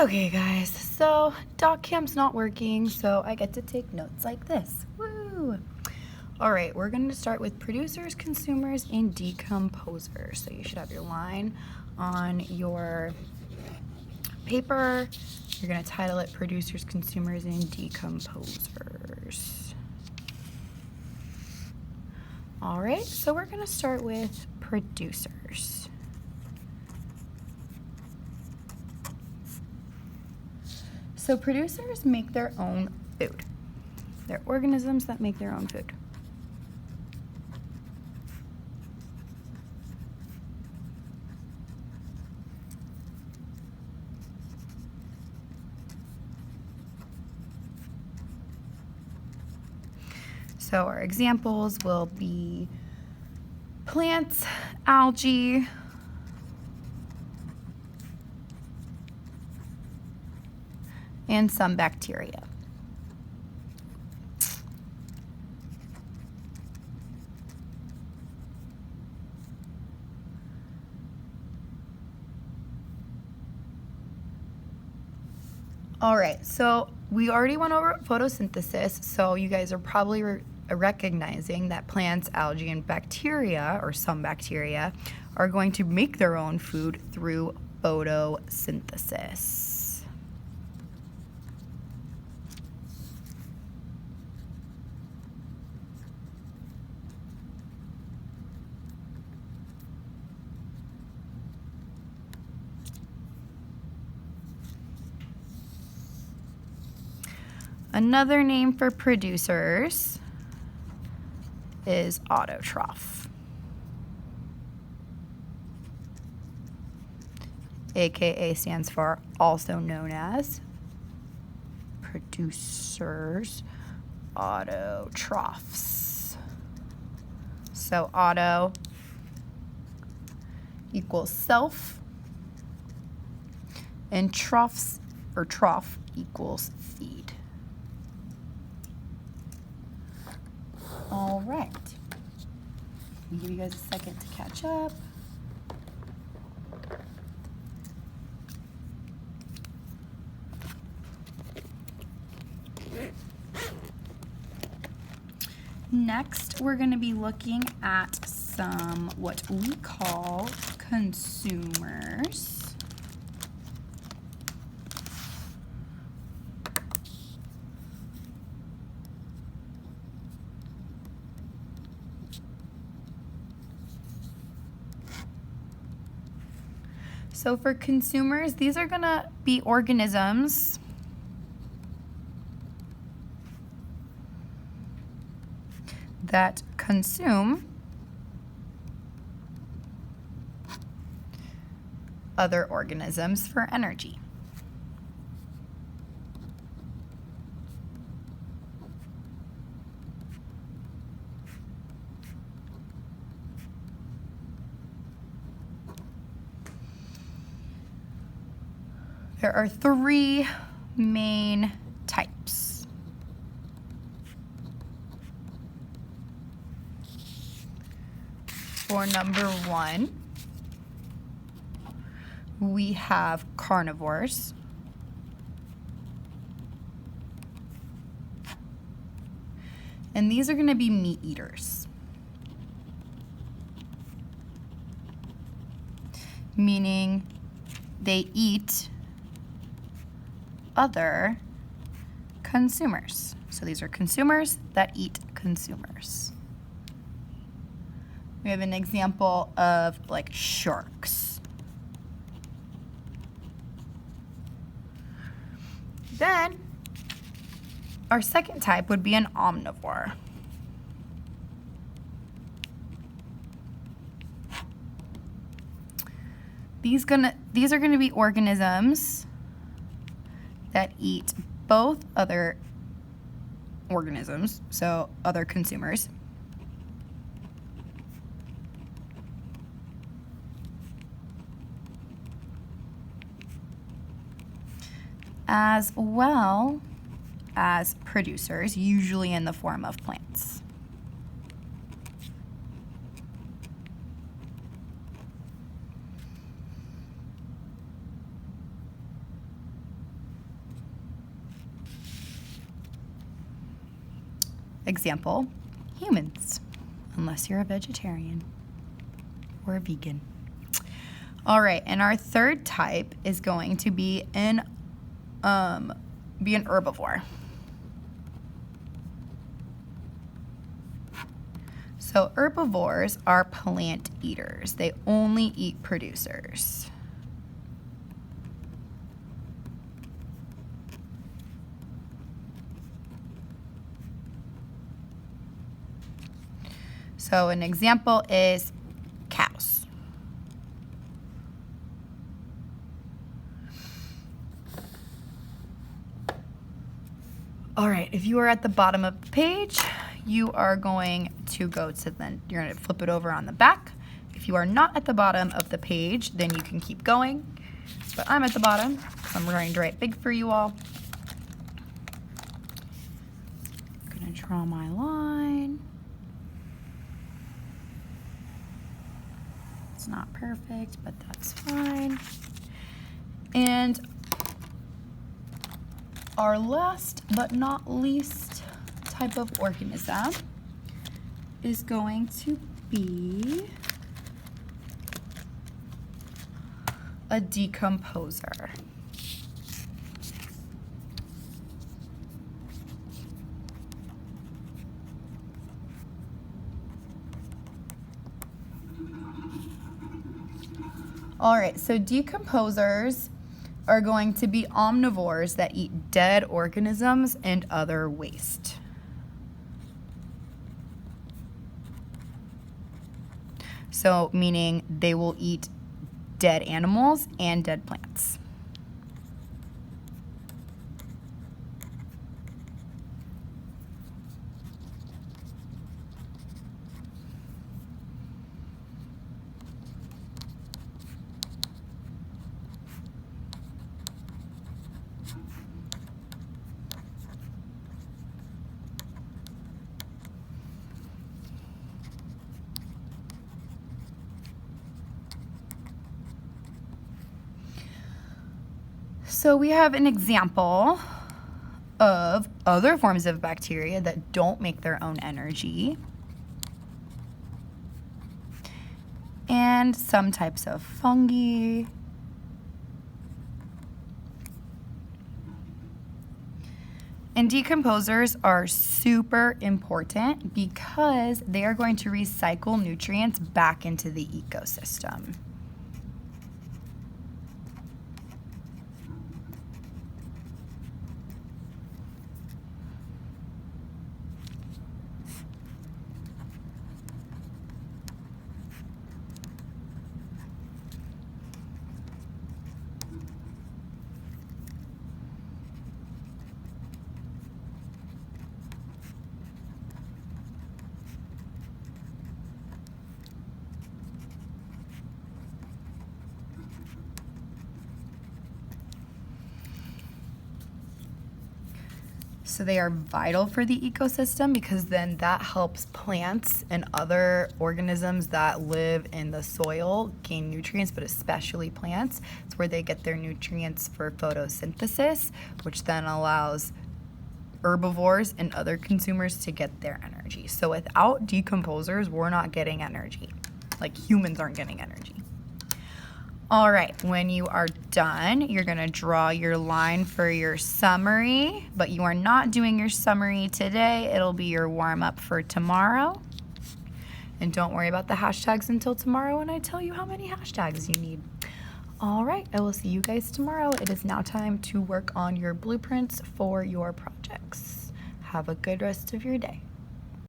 Okay guys, so DocCam's not working, so I get to take notes like this. Woo! Alright, we're going to start with producers, consumers, and decomposers. So you should have your line on your paper. You're going to title it Producers, Consumers, and Decomposers. Alright, so we're going to start with producers. So producers make their own food. They're organisms that make their own food. So our examples will be plants, algae, and some bacteria. All right, so we already went over photosynthesis, so you guys are probably recognizing that plants, algae, and bacteria, or some bacteria, are going to make their own food through photosynthesis. Another name for producers is autotroph, aka stands for also known as producers, autotrophs. So auto equals self, and troughs or trough equals feed. All right, I'll give you guys a second to catch up. Next, we're going to be looking at some what we call consumers. So for consumers, these are going to be organisms that consume other organisms for energy. There are three main types. For number one, we have carnivores. And these are going to be meat eaters, meaning they eat other consumers. So these are consumers that eat consumers. We have an example of like sharks. Then our second type would be an omnivore. These are gonna be organisms that eat both other organisms, so other consumers, as well as producers, usually in the form of plants. Example, humans, unless you're a vegetarian or a vegan. All right, and our third type is going to be an herbivore. So herbivores are plant eaters. They only eat producers. So an example is cows. All right, if you are at the bottom of the page, you are going to go to you're going to flip it over on the back. If you are not at the bottom of the page, then you can keep going. But I'm at the bottom, so I'm going to write big for you all. I'm going to draw my line. It's not perfect, but that's fine. And our last but not least type of organism is going to be a decomposer. All right, so decomposers are going to be omnivores that eat dead organisms and other waste. So meaning they will eat dead animals and dead plants. So we have an example of other forms of bacteria that don't make their own energy, and some types of fungi, and decomposers are super important because they are going to recycle nutrients back into the ecosystem. So they are vital for the ecosystem because then that helps plants and other organisms that live in the soil gain nutrients, but especially plants. It's where they get their nutrients for photosynthesis, which then allows herbivores and other consumers to get their energy. So without decomposers, we're not getting energy. Like humans aren't getting energy. All right, when you are done, you're gonna draw your line for your summary, but you are not doing your summary today. It'll be your warm-up for tomorrow. And don't worry about the hashtags until tomorrow when I tell you how many hashtags you need. All right, I will see you guys tomorrow. It is now time to work on your blueprints for your projects. Have a good rest of your day.